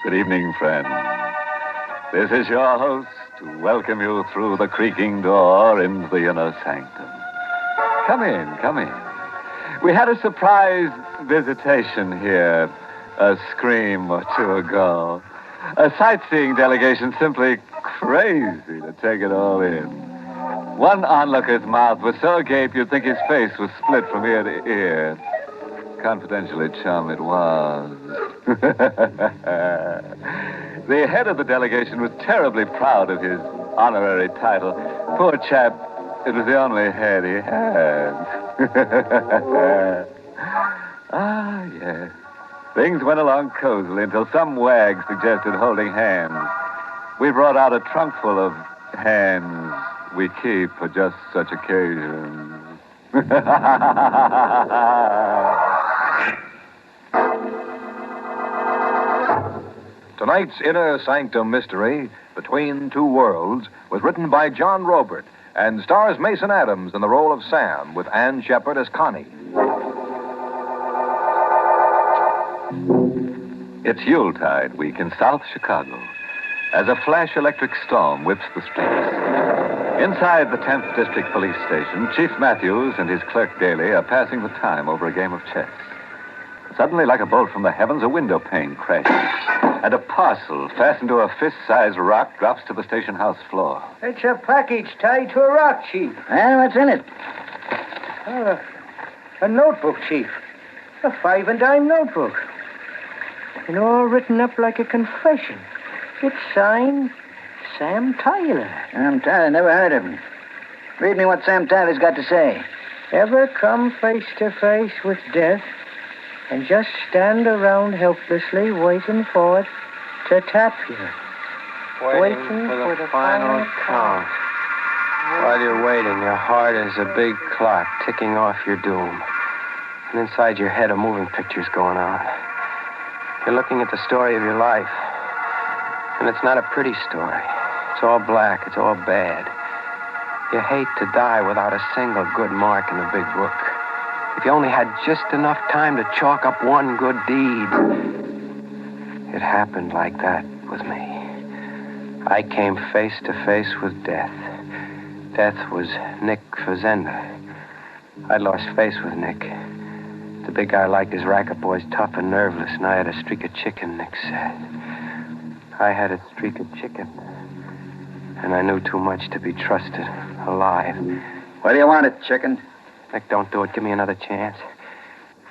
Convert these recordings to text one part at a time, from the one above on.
Good evening, friend. This is your host to welcome you through the creaking door into the inner sanctum. Come in, come in. We had a surprise visitation here a scream or two ago. A sightseeing delegation simply crazy to take it all in. One onlooker's mouth was so agape you'd think his face was split from ear to ear. Confidentially, chum, it was. The head of the delegation was terribly proud of his honorary title. Poor chap, it was the only head he had. Ah, yes. Things went along cozily until some wag suggested holding hands. We brought out a trunk full of hands we keep for just such occasions. Tonight's Inner Sanctum Mystery, Between Two Worlds, was written by John Robert and stars Mason Adams in the role of Sam, with Ann Shepard as Connie. It's Yuletide week in South Chicago as a flash electric storm whips the streets. Inside the 10th District Police Station, Chief Matthews and his clerk Daly are passing the time over a game of chess. Suddenly, like a bolt from the heavens, a window pane crashes, and a parcel fastened to a fist-sized rock drops to the station house floor. It's a package tied to a rock, Chief. Well, what's in it? A notebook, Chief. A 5-and-dime notebook. And all written up like a confession. It's signed Sam Tyler. Sam Tyler, never heard of him. Read me what Sam Tyler's got to say. Ever come face to face with death and just stand around helplessly waiting for it to tap you? Waiting for the final count. While you're waiting, your heart is a big clock ticking off your doom. And inside your head, a moving picture's going on. You're looking at the story of your life. And it's not a pretty story. It's all black. It's all bad. You hate to die without a single good mark in the big book. If you only had just enough time to chalk up one good deed. It happened like that with me. I came face to face with death. Death was Nick Fazenda. I'd lost face with Nick. The big guy liked his racket boys tough and nerveless, and I had a streak of chicken, Nick said. I had a streak of chicken. And I knew too much to be trusted alive. What do you want, it, chicken? Nick, don't do it. Give me another chance.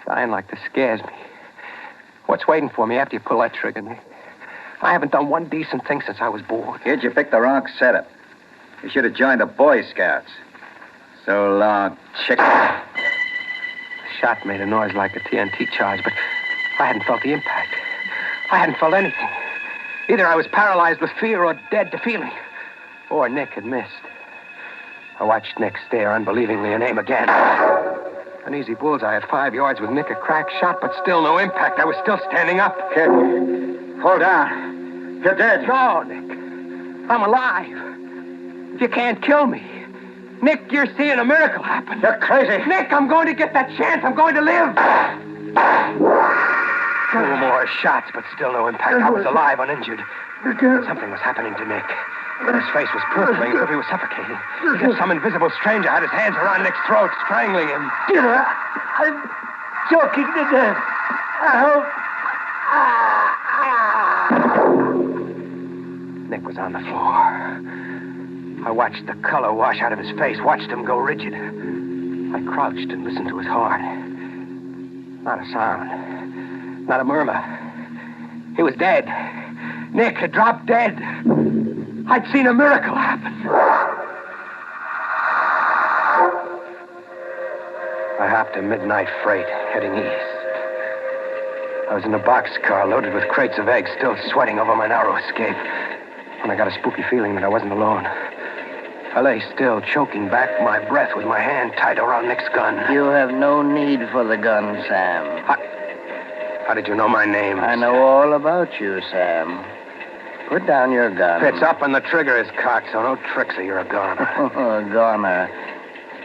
Dying like this scares me. What's waiting for me after you pull that trigger, Nick? I haven't done one decent thing since I was born. Kid, you picked the wrong setup. You should have joined the Boy Scouts. So long, chicken. The shot made a noise like a TNT charge, but I hadn't felt the impact. I hadn't felt anything. Either I was paralyzed with fear or dead to feeling. Or Nick had missed. I watched Nick stare unbelievingly and aim again. An easy bullseye at 5 yards with Nick a crack shot, but still no impact. I was still standing up. Kid, fall down. You're dead. No, Nick. I'm alive. You can't kill me. Nick, you're seeing a miracle happen. You're crazy. Nick, I'm going to get that chance. I'm going to live. 2 more shots, but still no impact. I was alive, uninjured. Something was happening to Nick. His face was purpling as if he was suffocating. As if some invisible stranger had his hands around Nick's throat, strangling him. I'm choking to death. Nick was on the floor. I watched the color wash out of his face, watched him go rigid. I crouched and listened to his heart. Not a sound. Not a murmur. He was dead. Nick had dropped dead. I'd seen a miracle happen. I hopped a midnight freight heading east. I was in a boxcar loaded with crates of eggs, still sweating over my narrow escape, when I got a spooky feeling that I wasn't alone. I lay still, choking back my breath with my hand tied around Nick's gun. You have no need for the gun, Sam. How did you know my name? I know all about you, Sam. Put down your gun. It's up and the trigger is cocked, so no tricks or you're a goner. A goner.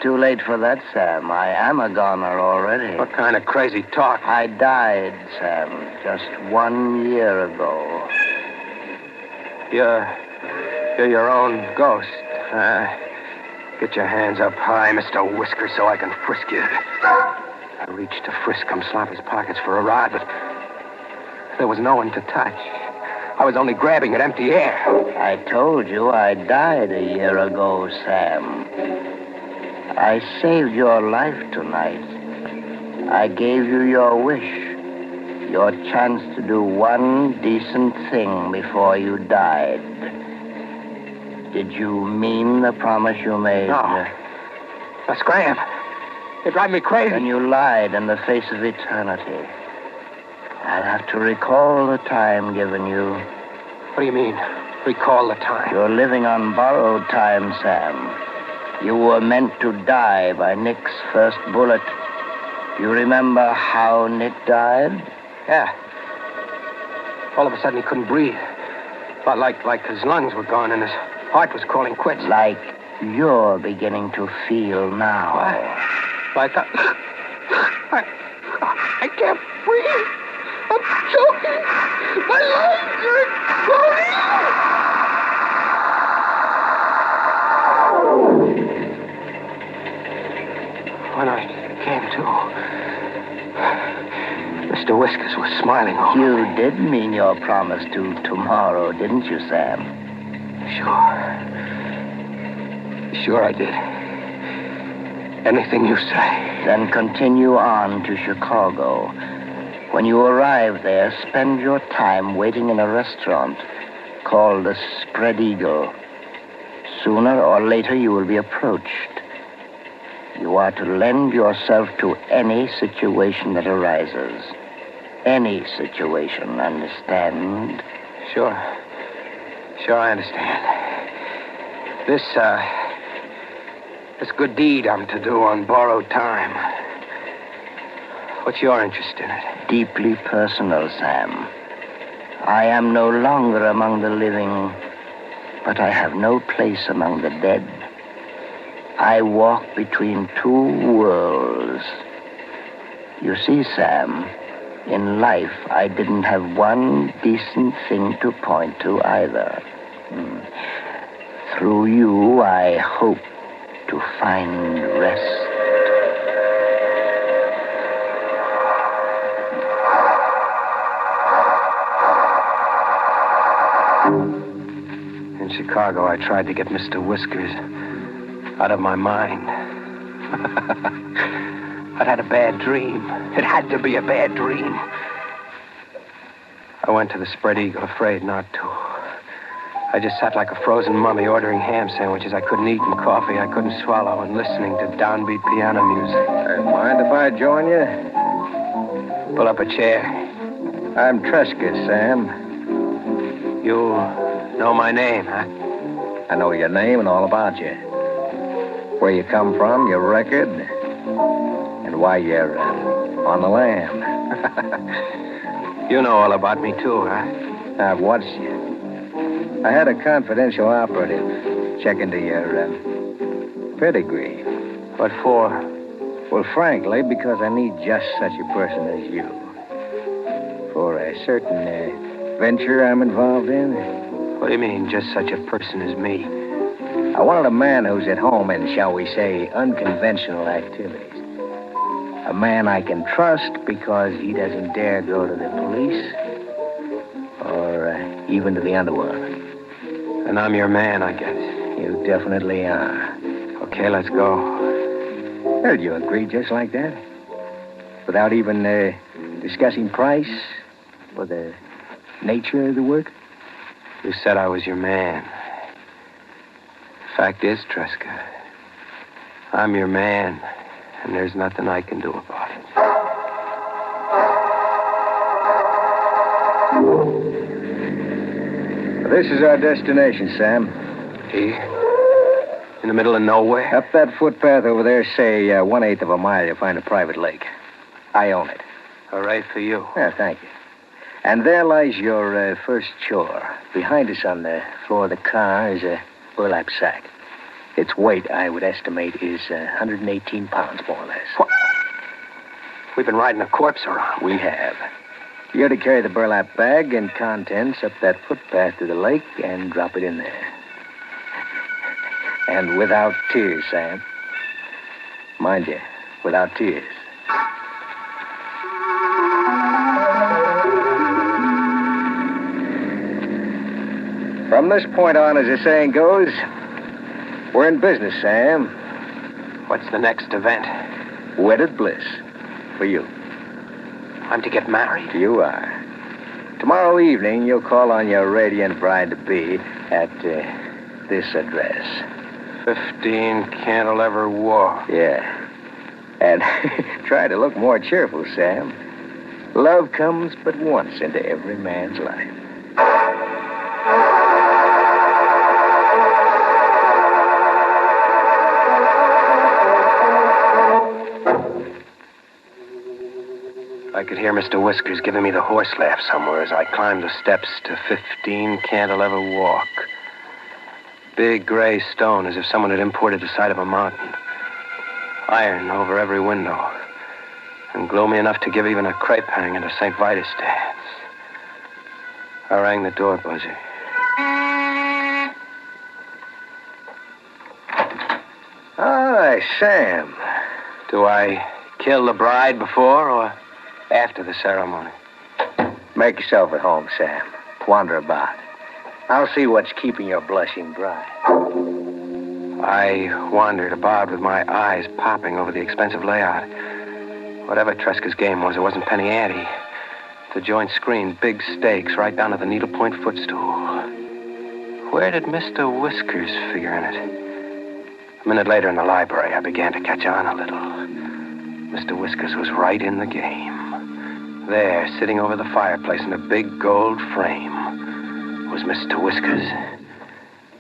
Too late for that, Sam. I am a goner already. What kind of crazy talk? I died, Sam, just 1 year ago. You're your own ghost. Get your hands up high, Mr. Whiskers, so I can frisk you. I reached to frisk Sloppy's pockets for a rod, but there was no one to touch. I was only grabbing at empty air. I told you I died a year ago, Sam. I saved your life tonight. I gave you your wish. Your chance to do one decent thing before you died. Did you mean the promise you made? No. Now, Scram, you drive me crazy. Then you lied in the face of eternity. I'll have to recall the time given you. What do you mean, recall the time? You're living on borrowed time, Sam. You were meant to die by Nick's first bullet. You remember how Nick died? Yeah. All of a sudden, he couldn't breathe. But like his lungs were gone and his heart was calling quits. Like you're beginning to feel now. What? Like I can't breathe. I'm choking. My lungs are exploding. When I came to, Mr. Whiskers was smiling over me. You did mean your promise to tomorrow, didn't you, Sam? Sure I did. Anything you say. Then continue on to Chicago. When you arrive there, spend your time waiting in a restaurant called the Spread Eagle. Sooner or later, you will be approached. You are to lend yourself to any situation that arises. Any situation, understand? Sure, I understand. This good deed I'm to do on borrowed time. What's your interest in it? Deeply personal, Sam. I am no longer among the living, but I have no place among the dead. I walk between two worlds. You see, Sam, in life, I didn't have one decent thing to point to either. Through you, I hope to find rest. In Chicago, I tried to get Mr. Whiskers out of my mind. I'd had a bad dream. It had to be a bad dream. I went to the Spread Eagle, afraid not to. I just sat like a frozen mummy, ordering ham sandwiches I couldn't eat and coffee I couldn't swallow, and listening to downbeat piano music. Mind if I join you? Pull up a chair. I'm Tresca, Sam. You know my name, huh? I know your name and all about you. Where you come from, your record, and why you're on the lam. You know all about me, too, huh? I've watched you. I had a confidential operative check into your pedigree. What for? Well, frankly, because I need just such a person as you. For a certain venture I'm involved in. What do you mean, just such a person as me? I wanted a man who's at home in, shall we say, unconventional activities. A man I can trust because he doesn't dare go to the police or even to the underworld. And I'm your man, I guess. You definitely are. Okay, let's go. Well, you agree just like that? Without even discussing price or the nature of the work? You said I was your man. Fact is, Tresca, I'm your man, and there's nothing I can do about it. This is our destination, Sam. Here? In the middle of nowhere? Up that footpath over there, say 1/8 of a mile, you'll find a private lake. I own it. All right for you. Yeah, thank you. And there lies your first chore. Behind us on the floor of the car is a burlap sack. Its weight, I would estimate, is 118 pounds, more or less. What? We've been riding a corpse around. We have. You're to carry the burlap bag and contents up that footpath to the lake and drop it in there. And without tears, Sam. Mind you, without tears. From this point on, as the saying goes, we're in business, Sam. What's the next event? Wedded bliss. For you. I'm to get married? You are. Tomorrow evening, you'll call on your radiant bride-to-be at this address. 15 Cantilever Walk. Yeah. And try to look more cheerful, Sam. Love comes but once into every man's life. I could hear Mr. Whiskers giving me the horse laugh somewhere as I climbed the steps to 15 Cantilever Walk. Big gray stone, as if someone had imported the side of a mountain. Iron over every window. And gloomy enough to give even a crepe hanging a St. Vitus dance. I rang the door buzzer. Hi, Sam. Do I kill the bride before or after the ceremony? Make yourself at home, Sam. Wander about. I'll see what's keeping your blushing bride. I wandered about with my eyes popping over the expensive layout. Whatever Tresca's game was, it wasn't penny ante. The joint screen, big stakes, right down to the needlepoint footstool. Where did Mr. Whiskers figure in it? A minute later in the library, I began to catch on a little. Mr. Whiskers was right in the game. There, sitting over the fireplace in a big gold frame, was Mr. Whiskers.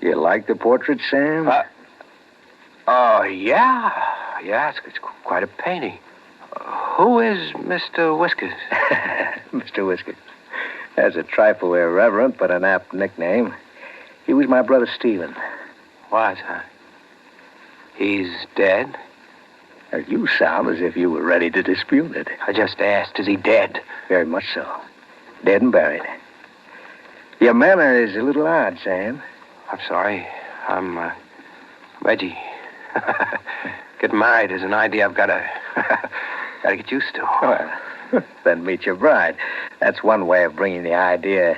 You like the portrait, Sam? Oh, yeah. Yeah, it's quite a painting. Who is Mr. Whiskers? Mr. Whiskers. That's a trifle irreverent, but an apt nickname. He was my brother Stephen. Was, huh? He's dead? You sound as if you were ready to dispute it. I just asked, is he dead? Very much so. Dead and buried. Your manner is a little odd, Sam. I'm sorry. I'm Reggie. Getting married is an idea I've got to get used to. Well, then meet your bride. That's one way of bringing the idea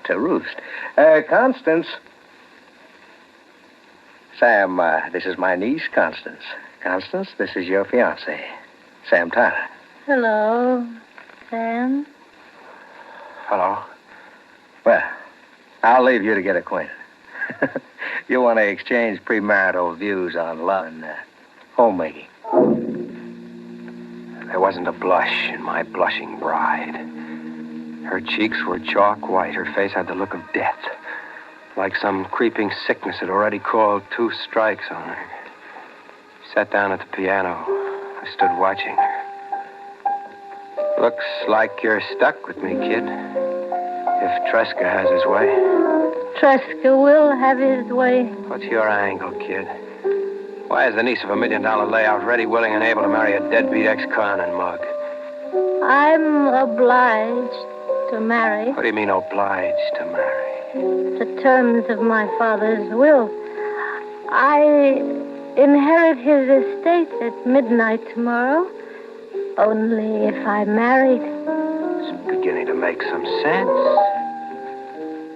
to roost. Constance. Sam, this is my niece, Constance. Constance, this is your fiancé, Sam Tyler. Hello, Sam. Hello. Well, I'll leave you to get acquainted. You want to exchange premarital views on love and homemaking. There wasn't a blush in my blushing bride. Her cheeks were chalk white. Her face had the look of death. Like some creeping sickness had already called 2 strikes on her. She sat down at the piano. I stood watching her. Looks like you're stuck with me, kid. If Tresca has his way. Tresca will have his way. What's your angle, kid? Why is the niece of $1 million layout ready, willing, and able to marry a deadbeat ex-con and mug? I'm obliged to marry. What do you mean, obliged to marry? The terms of my father's will. I inherit his estate at midnight tomorrow. Only if I'm married. It's beginning to make some sense.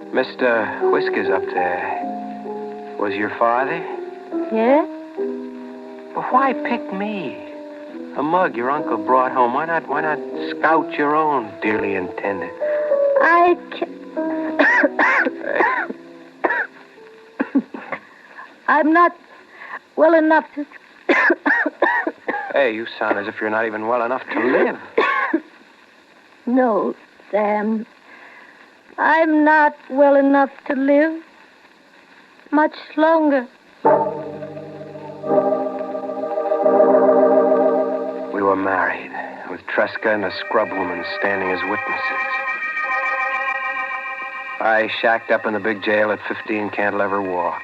Mr. Whiskers up there was your father? Yes? Well, why pick me? A mug your uncle brought home. Why not scout your own dearly intended? I can't. I'm not well enough to... Hey, you sound as if you're not even well enough to live. No, Sam. I'm not well enough to live much longer. We were married, with Tresca and a scrub woman standing as witnesses. I shacked up in the big jail at 15 Cantilever Walk.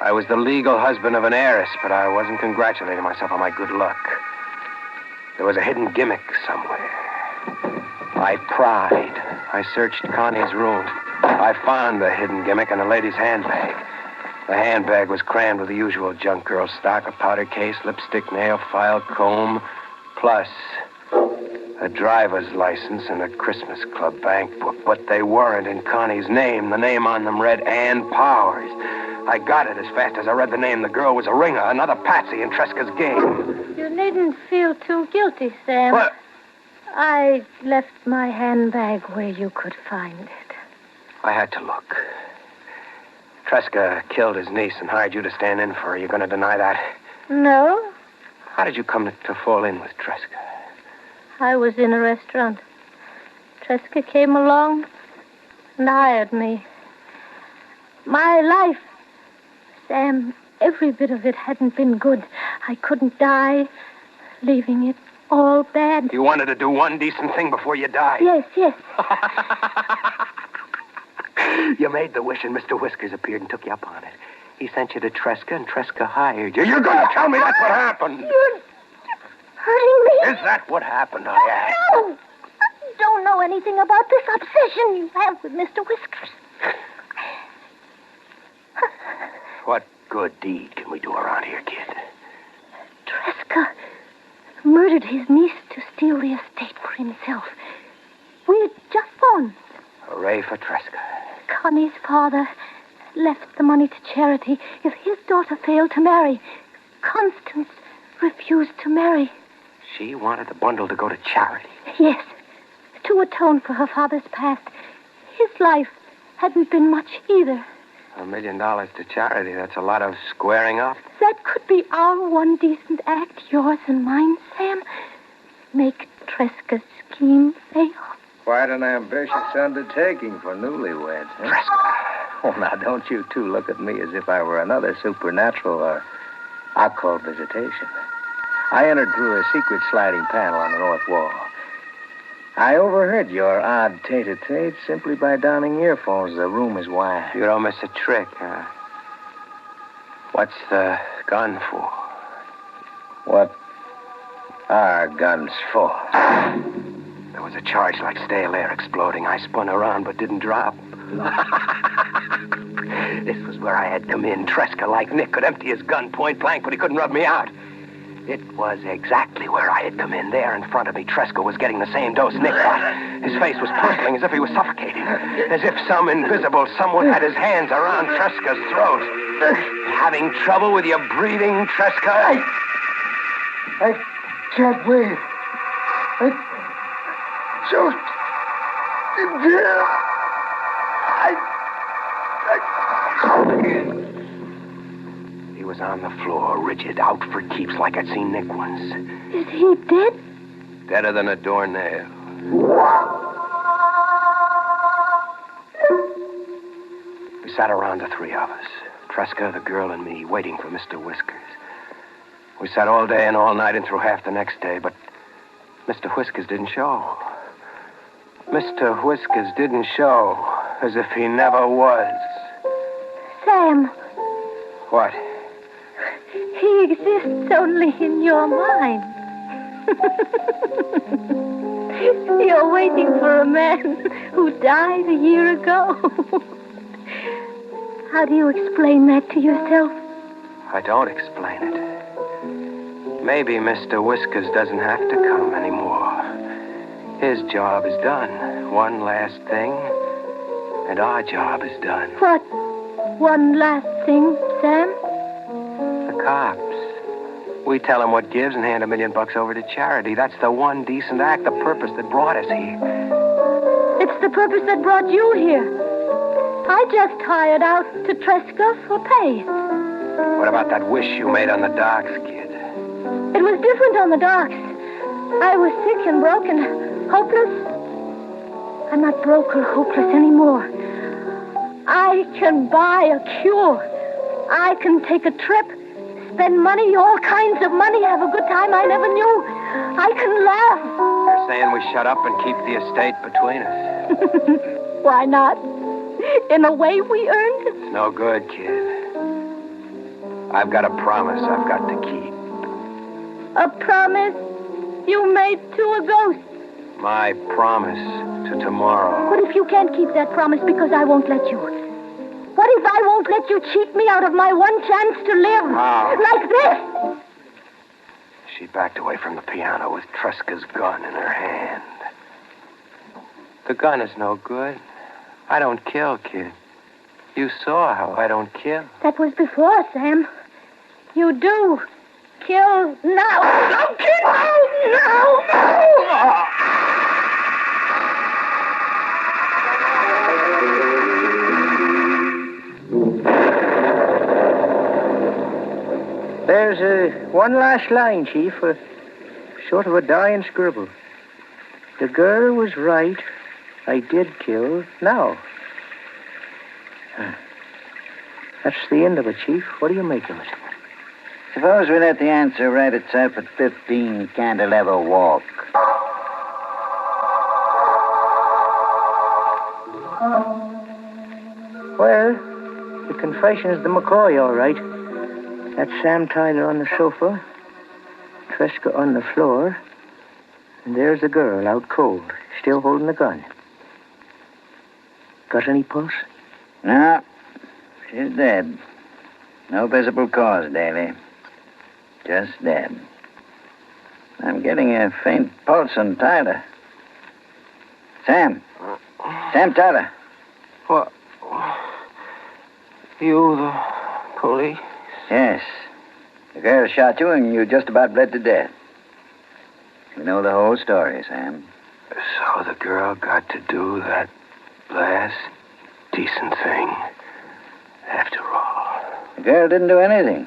I was the legal husband of an heiress, but I wasn't congratulating myself on my good luck. There was a hidden gimmick somewhere. I pried. I searched Connie's room. I found the hidden gimmick in the lady's handbag. The handbag was crammed with the usual junk girl stock, a powder case, lipstick, nail file, comb, plus a driver's license and a Christmas Club bank book. But they weren't in Connie's name. The name on them read Ann Powers. I got it as fast as I read the name. The girl was a ringer, another patsy in Tresca's game. You needn't feel too guilty, Sam. What? I left my handbag where you could find it. I had to look. Tresca killed his niece and hired you to stand in for her. You going to deny that? No, How did you come to fall in with Tresca? I was in a restaurant. Tresca came along and hired me. My life, Sam, every bit of it hadn't been good. I couldn't die, leaving it all bad. You wanted to do one decent thing before you died. Yes, yes. You made the wish and Mr. Whiskers appeared and took you up on it. He sent you to Tresca and Tresca hired you. You're going to tell me that's what happened. You're hurting me. Is that what happened, I asked? No. I don't know anything about this obsession you have with Mr. Whiskers. What good deed can we do around here, kid? Tresca murdered his niece to steal the estate for himself. We had just phoned. Hooray for Tresca. Connie's father left the money to charity if his daughter failed to marry. Constance refused to marry. She wanted the bundle to go to charity. Yes, to atone for her father's past. His life hadn't been much either. $1 million to charity, that's a lot of squaring up. That could be our one decent act, yours and mine, Sam. Make Tresca's scheme fail. Quite an ambitious undertaking for newlyweds, huh? Tresca. Oh, now, don't you two look at me as if I were another supernatural or occult visitation. I entered through a secret sliding panel on the north wall. I overheard your odd tete-a-tete simply by donning earphones. The room is wide. You don't miss a trick, huh? What's the gun for? What are guns for? There was a charge like stale air exploding. I spun around but didn't drop. This was where I had come in. Tresca, like Nick, could empty his gun point blank, but he couldn't rub me out. It was exactly where I had come in. There in front of me, Tresca was getting the same dose Nick got. His face was purpling as if he was suffocating. As if some invisible someone had his hands around Tresca's throat. Having trouble with your breathing, Tresca? I can't breathe. I choked in there. He was on the floor, rigid, out for keeps like I'd seen Nick once. Is he dead? Deader than a doornail. We sat around, the three of us. Tresca, the girl, and me, waiting for Mr. Whiskers. We sat all day and all night and through half the next day, but Mr. Whiskers didn't show. Mr. Whiskers didn't show, as if he never was. Sam, What? he exists only in your mind. You're waiting for a man who died a year ago. How do you explain that to yourself? I don't explain it. Maybe Mr. Whiskers doesn't have to come anymore. His job is done. One last thing, and our job is done. What? One last thing, Sam? The cops. We tell them what gives and hand $1 million over to charity. That's the one decent act, the purpose that brought us here. It's the purpose that brought you here. I just hired out to Tresca for pay. What about that wish you made on the docks, kid? It was different on the docks. I was sick and broken, hopeless. I'm not broke or hopeless anymore. I can buy a cure. I can take a trip, spend money, all kinds of money, have a good time I never knew. I can laugh. You're saying we shut up and keep the estate between us. Why not? In a way we earned it. It's no good, kid. I've got a promise I've got to keep. A promise you made to a ghost. My promise to tomorrow. What if you can't keep that promise because I won't let you? What if I won't let you cheat me out of my one chance to live? How? Like this? She backed away from the piano with Tresca's gun in her hand. The gun is no good. I don't kill, kid. You saw how I don't kill. That was before, Sam. You do kill now. No, kid, no. There's one last line, Chief, sort of a dying scribble. The girl was right. I did kill now. That's the end of it, Chief. What do you make of it? Suppose we let the answer write itself at 15 Cantilever Walk. Well, the confession's the McCoy, all right. That's Sam Tyler on the sofa, Tresca on the floor, and there's the girl out cold, still holding the gun. Got any pulse? No, she's dead. No visible cause, Daly. Just dead. I'm getting a faint pulse on Tyler. Sam. Sam Tyler. What? You the police? Yes. The girl shot you and you just about bled to death. You know the whole story, Sam. So the girl got to do that last decent thing after all. The girl didn't do anything.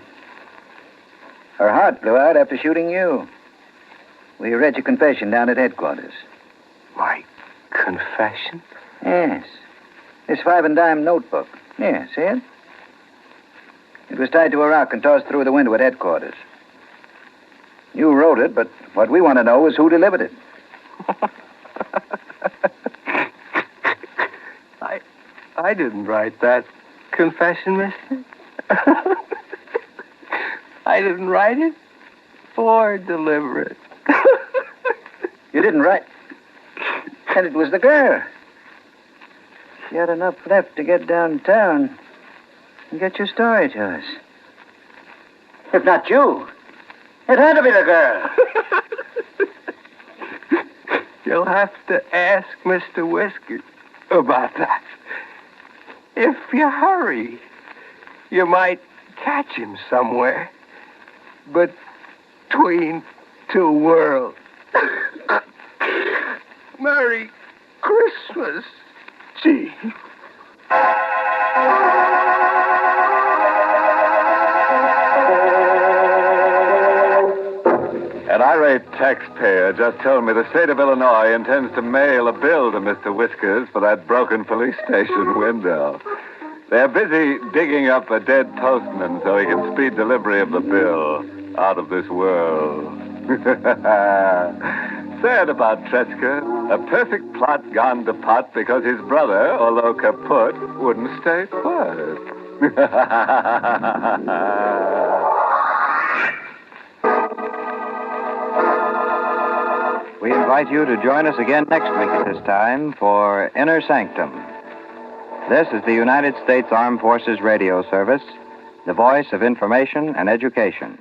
Her heart blew out after shooting you. We read your confession down at headquarters. My confession? Yes. This 5 and dime notebook. Yeah, see it? It was tied to a rock and tossed through the window at headquarters. You wrote it, but what we want to know is who delivered it. I didn't write that confession, mister. I didn't write it or deliver it. You didn't write. And it was the girl. She had enough left to get downtown and get your story to us. If not you, it had to be the girl. You'll have to ask Mr. Whiskers about that. If you hurry, you might catch him somewhere between two worlds. Merry Christmas, Chief. An irate taxpayer just told me the state of Illinois intends to mail a bill to Mr. Whiskers for that broken police station window. They're busy digging up a dead postman so he can speed delivery of the bill out of this world. Sad about Tresca. A perfect plot gone to pot because his brother, although kaput, wouldn't stay put. We invite you to join us again next week at this time for Inner Sanctum. This is the United States Armed Forces Radio Service, the voice of information and education.